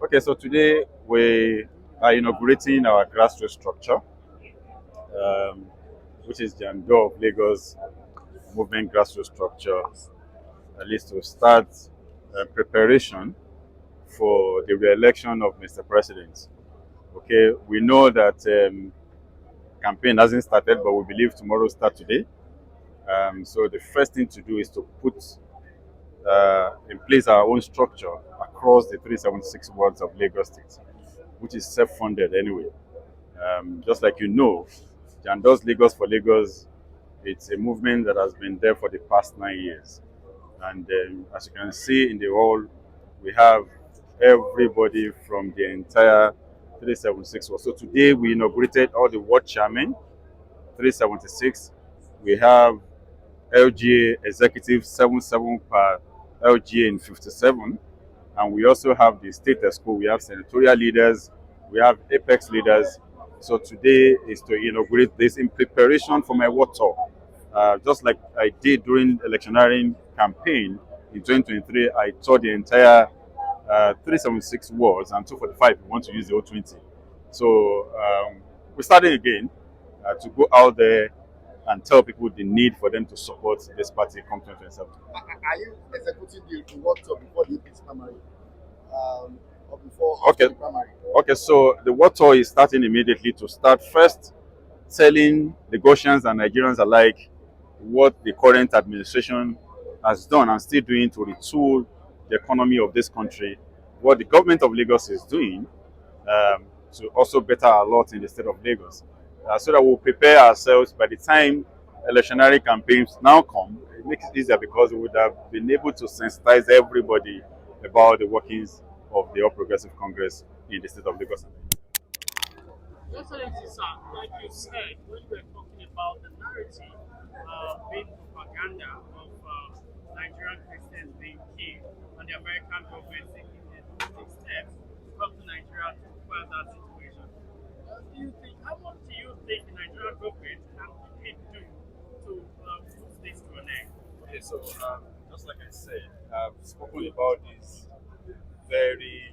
Okay, so today we are inaugurating our grassroots structure, um, which is Jandor of Lagos movement grassroots structure, at least to start preparation for the re-election of Mr. President. Okay, we know that campaign hasn't started, but we believe tomorrow start today. So the first thing to do is to put in place our own structure across the 376 wards of Lagos State, which is self-funded anyway. Just like Jandor's Lagos for Lagos, it's a movement that has been there for the past 9 years. And as you can see in the hall, we have everybody from the entire 376 ward. So today we inaugurated all the ward chairmen, 376. We have LGA executive 77 per LGA in 57. And we also have the state school. We have senatorial leaders, we have apex leaders. So today is to inaugurate this in preparation for my ward tour. Just like I did during electioneering campaign in 2023, I toured the entire 376 wards and 245 we want to use the 020. So we're starting again to go out there and tell people the need for them to support this party come 2027. Are you executing the work tour before the APC primary? Or before Okay. after the primary? Okay, so the war tour is starting immediately to start first telling Lagosians and Nigerians alike what the current administration has done and still doing to retool the economy of this country, what the government of Lagos is doing to also better our lot in the state of Lagos, so that we'll prepare ourselves by the time electionary campaigns now come. It makes it easier because we would have been able to sensitize everybody about the workings of the All Progressive Congress in the state of Lagos. Excellency, sir, like you said, when you were talking about the narrative being propaganda of Nigerian Christians being killed and the American government taking the drastic steps to come to Nigeria to quell that situation, how much do you think the Nigerian government can quickly do to put this to an end? Okay, so just like I said, I've spoken about this very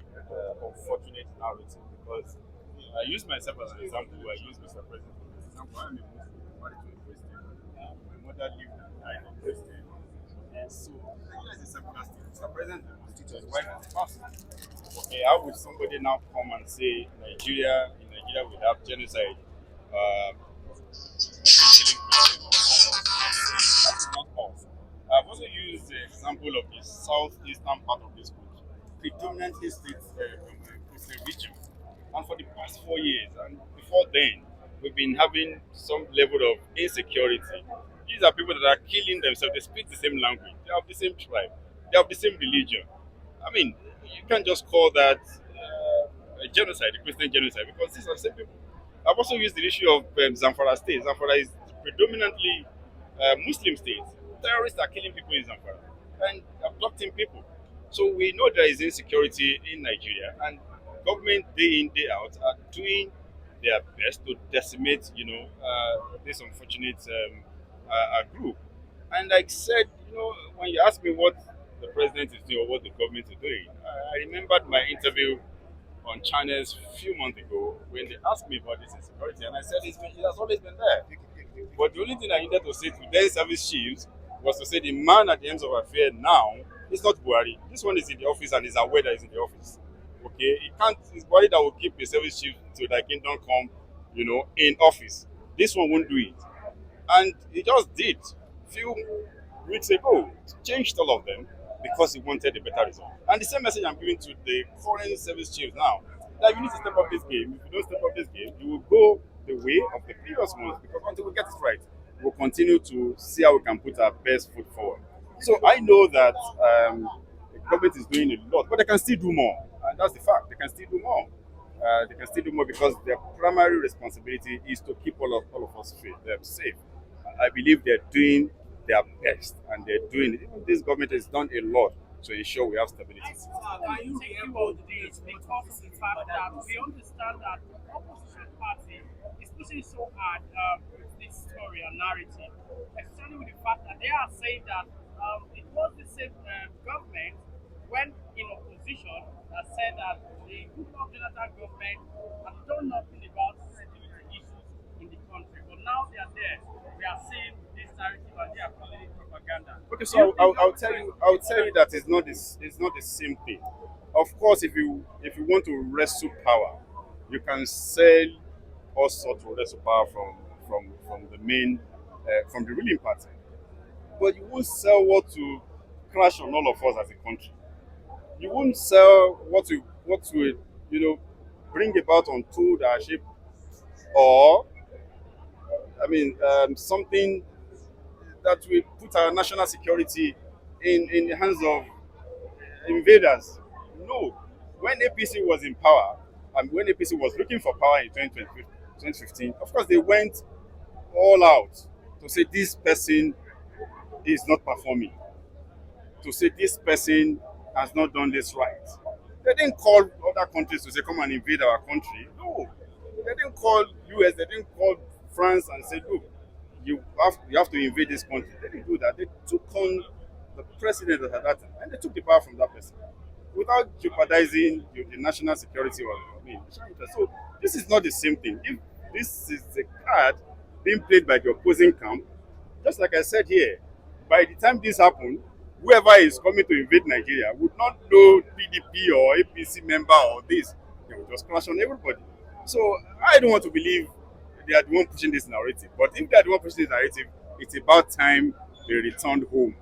unfortunate narrative because I use myself as an example. I use Mr. President as an example. I'm a Muslim, married to a Christian. My mother lived and died a Christian. And so, Nigeria is a secular state. Mr. President is a Muslim, his wife is a pastor. Okay, how would somebody now come and say in Nigeria we have genocide, Muslim killing Christians? That is not us. I've also used the example of the southeastern part of this country, predominantly Christian region. And for the past 4 years, and before then, we've been having some level of insecurity. These are people that are killing themselves. They speak the same language. They have the same tribe. They have the same religion. I mean, you can't just call that a genocide, a Christian genocide, because these are the same people. I've also used the issue of Zamfara state. Zamfara is predominantly Muslim state. Terrorists are killing people in Zamfara and abducting people. So we know there is insecurity in Nigeria, and government day in day out are doing their best to decimate, this unfortunate group. And like I said, when you ask me what the president is doing or what the government is doing, I remembered my interview on channels a few months ago when they asked me about this insecurity, and I said it has always been there. But the only thing I needed to say to their service chiefs was to say the man at the end of affair now is not Buhari. This one is in the office and is aware that he's in the office. Okay, it's Buhari that will keep the service chief to the kingdom come, in office. This one won't do it. And he just did a few weeks ago, changed all of them because he wanted a better result. And the same message I'm giving to the foreign service chiefs now, that you need to step up this game. If you don't step up this game, you will go the way of the previous ones, because until we get it right, we'll continue to see how we can put our best foot forward. So I know that the government is doing a lot, but they can still do more. And that's the fact. They can still do more. They can still do more because their primary responsibility is to keep all of us safe. I believe they're doing their best, and they're doing it. Even this government has done a lot to ensure we have stability. Are you thinking about this because of the fact that we understand that the opposition party is pushing so hard with this story and narrative, especially with the fact that they are saying that it was the same government when in opposition that said said that the Goodluck Jonathan government has done nothing about security issues in the country, but now they are there. We are seeing this narrative and they are calling it propaganda. Okay, Do you so think I'll government tell should you take that it's not the same thing. Of course, if you want to wrestle power, you can sell all sorts of wrestle power from the main from the ruling party, but you won't sell what to crash on all of us as a country. You won't sell what to bring about untold hardship, or something that will put our national security in the hands of invaders. No. When APC was in power, and when APC was looking for power in 2015, of course they went all out to say this person is not performing, to say this person has not done this right. They didn't call other countries to say come and invade our country. No. They didn't call US, they didn't call France and say, look, you have to invade this country. They didn't do that. They took on the president at that time and they took the power from that person without jeopardizing the national security of national interest. So this is not the same thing. If this is a card being played by the opposing camp, just like I said here, by the time this happened, whoever is coming to invade Nigeria would not know PDP or APC member or this. They will just crash on everybody. So I don't want to believe they are the one pushing this narrative. But if they are the one pushing this narrative, it's about time they returned home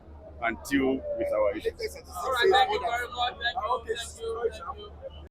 and deal with our issues. All right, thank you very much. Thank you. Okay. Thank you.